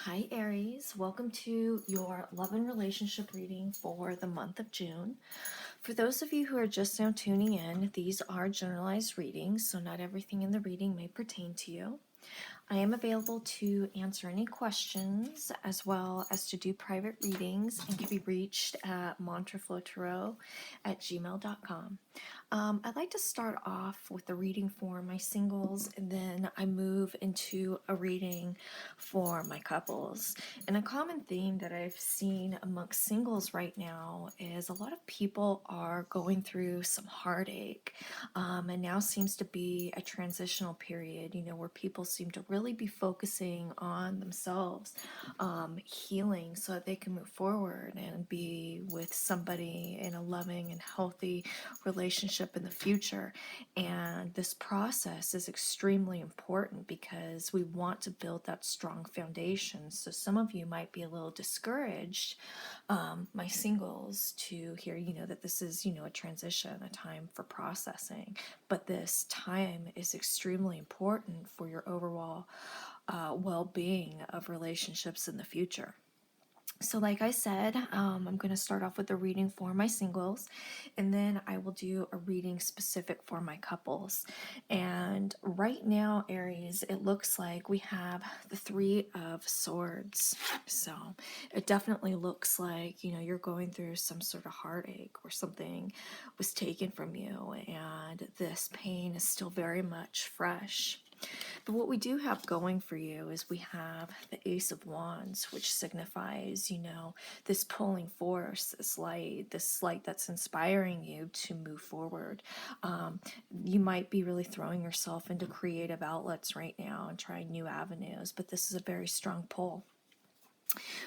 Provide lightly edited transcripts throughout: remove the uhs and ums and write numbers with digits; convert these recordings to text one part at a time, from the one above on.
Hi Aries, welcome to your love and relationship reading for the month of June. For those of you who are just now tuning in, these are generalized readings, so not everything in the reading may pertain to you. I am available to answer any questions as well as to do private readings and can be reached at mantraflowtarot@gmail.com. I'd like to start off with a reading for my singles and then I move into a reading for my couples. And a common theme that I've seen amongst singles right now is a lot of people are going through some heartache. And now seems to be a transitional period, where people seem to really be focusing on themselves, healing so that they can move forward and be with somebody in a loving and healthy relationship in the future. And this process is extremely important because we want to build that strong foundation. So some of you might be a little discouraged, my singles, to hear, that this is, a transition, a time for processing. But this time is extremely important for your overall well-being of relationships in the future. So like I said, I'm going to start off with a reading for my singles, and then I will do a reading specific for my couples. And right now, Aries, it looks like we have the Three of Swords. So it definitely looks like, you're going through some sort of heartache or something was taken from you, and this pain is still very much fresh. But what we do have going for you is we have the Ace of Wands, which signifies, this pulling force, this light that's inspiring you to move forward. You might be really throwing yourself into creative outlets right now and trying new avenues, but this is a very strong pull.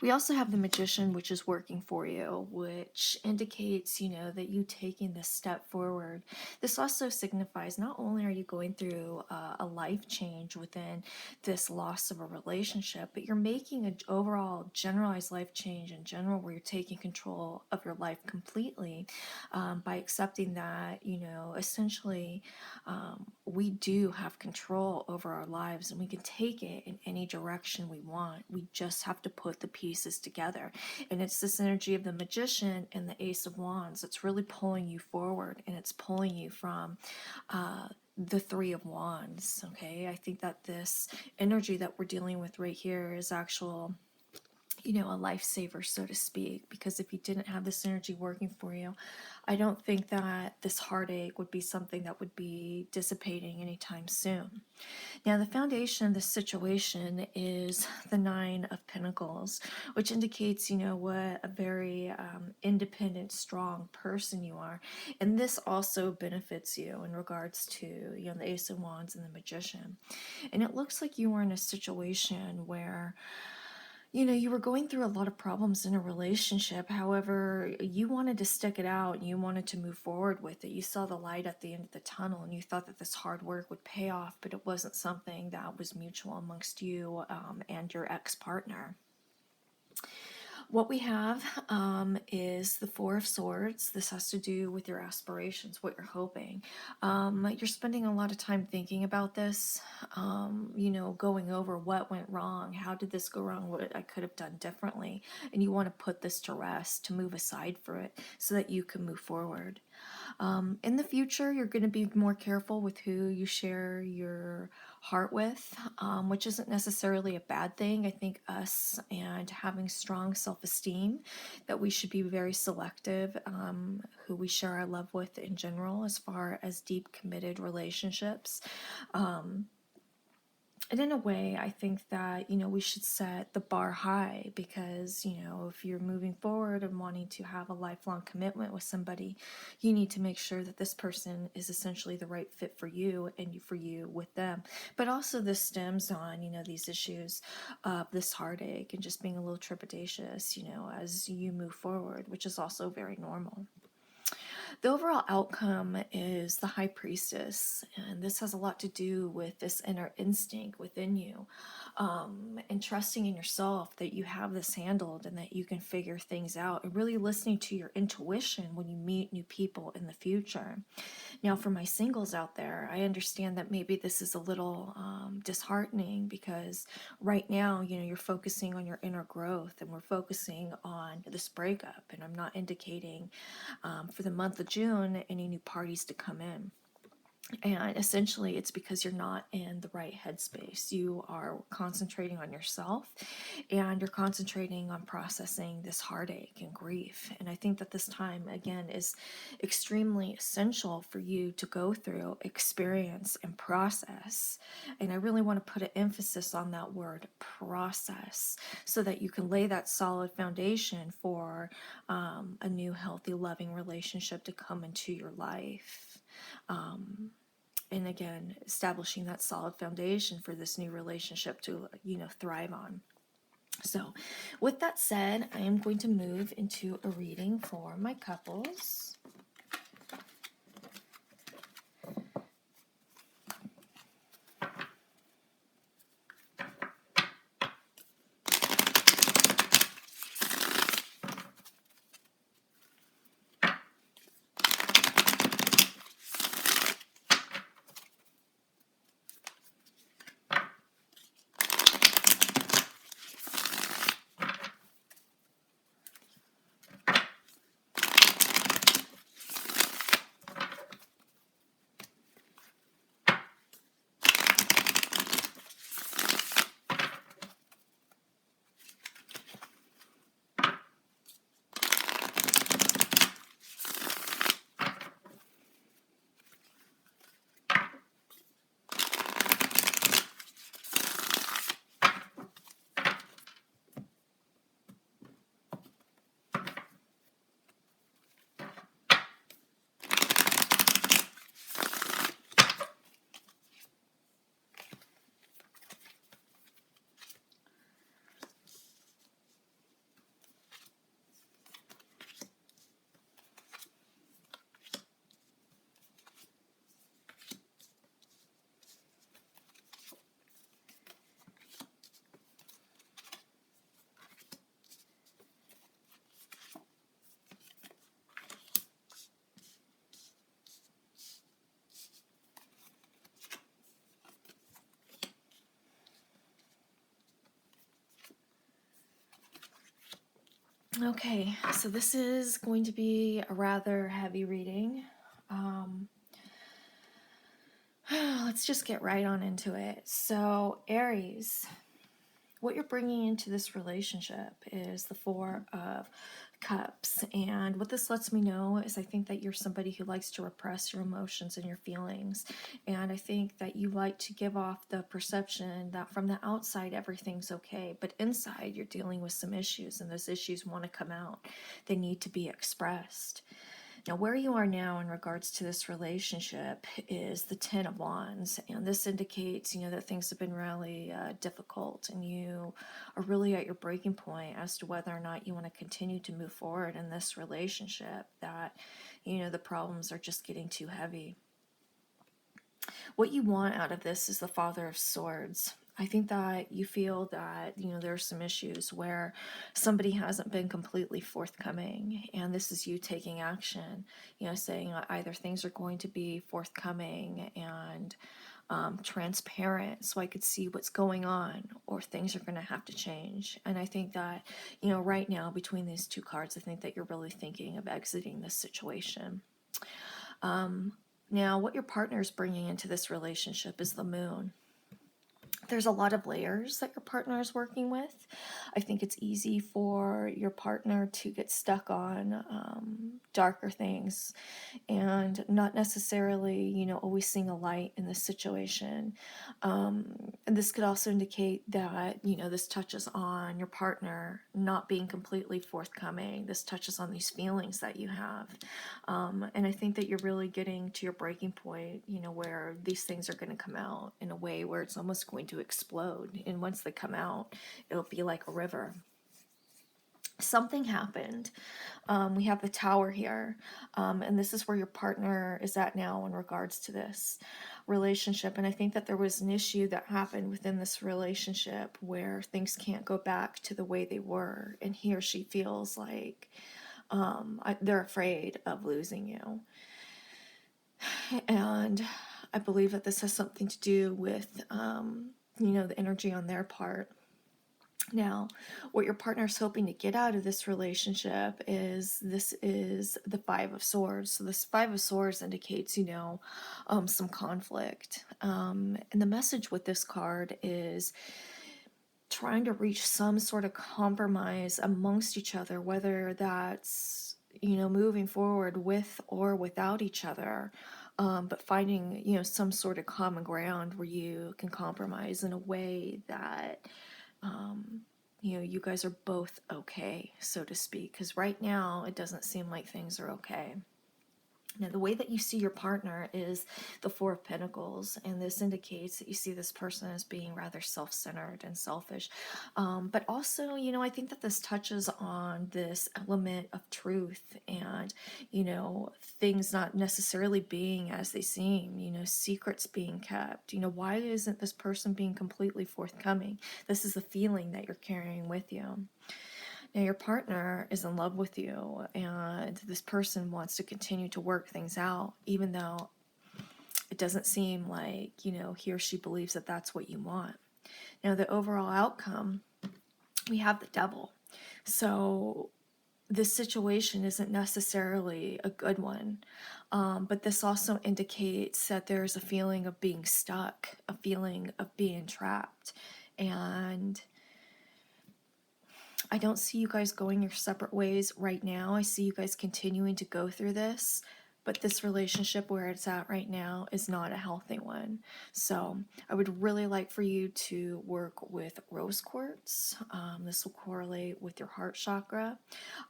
We also have the Magician, which is working for you, which indicates, that you taking this step forward. This also signifies not only are you going through a life change within this loss of a relationship, but you're making an overall generalized life change in general where you're taking control of your life completely, by accepting that, essentially we do have control over our lives and we can take it in any direction we want. We just have to put the pieces together. And it's this energy of the Magician and the Ace of Wands that's really pulling you forward, and it's pulling you from the Three of Wands. Okay, I think that this energy that we're dealing with right here is actual, a lifesaver, so to speak, because if you didn't have this energy working for you, I don't think that this heartache would be something that would be dissipating anytime soon. Now, the foundation of this situation is the Nine of Pentacles, which indicates, what a very independent, strong person you are. And this also benefits you in regards to, the Ace of Wands and the Magician. And it looks like you were in a situation where, you were going through a lot of problems in a relationship. However, you wanted to stick it out and you wanted to move forward with it. You saw the light at the end of the tunnel and you thought that this hard work would pay off, but it wasn't something that was mutual amongst you and your ex-partner. What we have is the Four of Swords. This has to do with your aspirations, what you're hoping. You're spending a lot of time thinking about this, going over what went wrong, how did this go wrong, what I could have done differently, and you want to put this to rest, to move aside for it so that you can move forward. In the future, you're going to be more careful with who you share your heart with, which isn't necessarily a bad thing. I think us and having strong self-esteem, that we should be very selective who we share our love with in general, as far as deep committed relationships. And in a way, I think that, we should set the bar high because, if you're moving forward and wanting to have a lifelong commitment with somebody, you need to make sure that this person is essentially the right fit for you and for you with them. But also this stems on, these issues of this heartache and just being a little trepidatious, as you move forward, which is also very normal. The overall outcome is the High Priestess, and this has a lot to do with this inner instinct within you, and trusting in yourself that you have this handled and that you can figure things out, and really listening to your intuition when you meet new people in the future. Now, for my singles out there, I understand that maybe this is a little disheartening because right now, you're focusing on your inner growth and we're focusing on this breakup. And I'm not indicating for the month of June any new parties to come in. And essentially, it's because you're not in the right headspace. You are concentrating on yourself and you're concentrating on processing this heartache and grief. And I think that this time, again, is extremely essential for you to go through, experience, and process. And I really want to put an emphasis on that word process so that you can lay that solid foundation for a new, healthy, loving relationship to come into your life. And again, establishing that solid foundation for this new relationship to thrive on. So with that said, I am going to move into a reading for my couples. Okay, so this is going to be a rather heavy reading. Let's just get right on into it. So, Aries, what you're bringing into this relationship is the Four of Cups. And what this lets me know is I think that you're somebody who likes to repress your emotions and your feelings. And I think that you like to give off the perception that from the outside everything's okay, but inside you're dealing with some issues and those issues want to come out. They need to be expressed. Now, where you are now in regards to this relationship is the Ten of Wands, and this indicates, that things have been really difficult, and you are really at your breaking point as to whether or not you want to continue to move forward in this relationship, that, the problems are just getting too heavy. What you want out of this is the Father of Swords. I think that you feel that, there are some issues where somebody hasn't been completely forthcoming, and this is you taking action, saying either things are going to be forthcoming and transparent so I could see what's going on, or things are going to have to change. And I think that, right now between these two cards, I think that you're really thinking of exiting this situation. Now, what your partner is bringing into this relationship is the Moon. There's a lot of layers that your partner is working with. I think it's easy for your partner to get stuck on darker things and not necessarily, always seeing a light in this situation. And this could also indicate that, this touches on your partner not being completely forthcoming. This touches on these feelings that you have. And I think that you're really getting to your breaking point, where these things are going to come out in a way where it's almost going to explode. And once they come out, it'll be like a river. something happened. We have the Tower here, and this is where your partner is at now in regards to this relationship. And I think that there was an issue that happened within this relationship where things can't go back to the way they were, and he or she feels like they're afraid of losing you. And I believe that this has something to do with, the energy on their part. Now, what your partner is hoping to get out of this relationship is the Five of Swords. So this Five of Swords indicates, some conflict. And the message with this card is trying to reach some sort of compromise amongst each other, whether that's, moving forward with or without each other. But finding, some sort of common ground where you can compromise in a way that you guys are both okay, so to speak, because right now it doesn't seem like things are okay. Now, the way that you see your partner is the Four of Pentacles, and this indicates that you see this person as being rather self-centered and selfish. But also, I think that this touches on this element of truth and, things not necessarily being as they seem, secrets being kept. Why isn't this person being completely forthcoming? This is the feeling that you're carrying with you. Now, your partner is in love with you, and this person wants to continue to work things out, even though it doesn't seem like, he or she believes that that's what you want. Now, the overall outcome, we have the Devil. So, this situation isn't necessarily a good one, but this also indicates that there's a feeling of being stuck, a feeling of being trapped, and I don't see you guys going your separate ways right now. I see you guys continuing to go through this, but this relationship where it's at right now is not a healthy one. So I would really like for you to work with rose quartz. This will correlate with your heart chakra.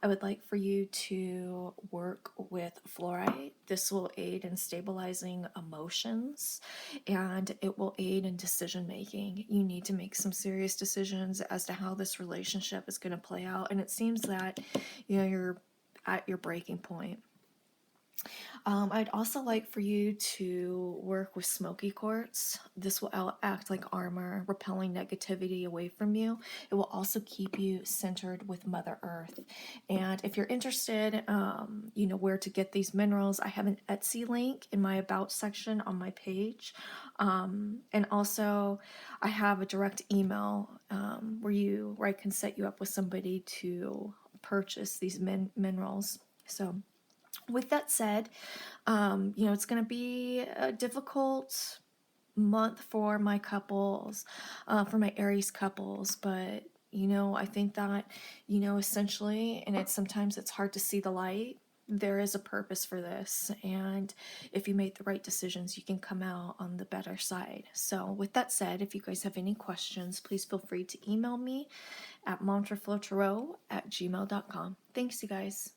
I would like for you to work with fluorite. This will aid in stabilizing emotions, and it will aid in decision making. You need to make some serious decisions as to how this relationship is going to play out, and it seems that you're at your breaking point. I'd also like for you to work with smoky quartz. This will act like armor, repelling negativity away from you. It will also keep you centered with Mother Earth. And if you're interested, where to get these minerals, I have an Etsy link in my About section on my page. And also, I have a direct email where I can set you up with somebody to purchase these minerals. So with that said, it's going to be a difficult month for my couples, for my Aries couples, but I think that, essentially, and sometimes it's hard to see the light. There is a purpose for this, and if you make the right decisions, you can come out on the better side. So with that said, if you guys have any questions, please feel free to email me at mantraflowtarot@gmail.com. Thanks, you guys.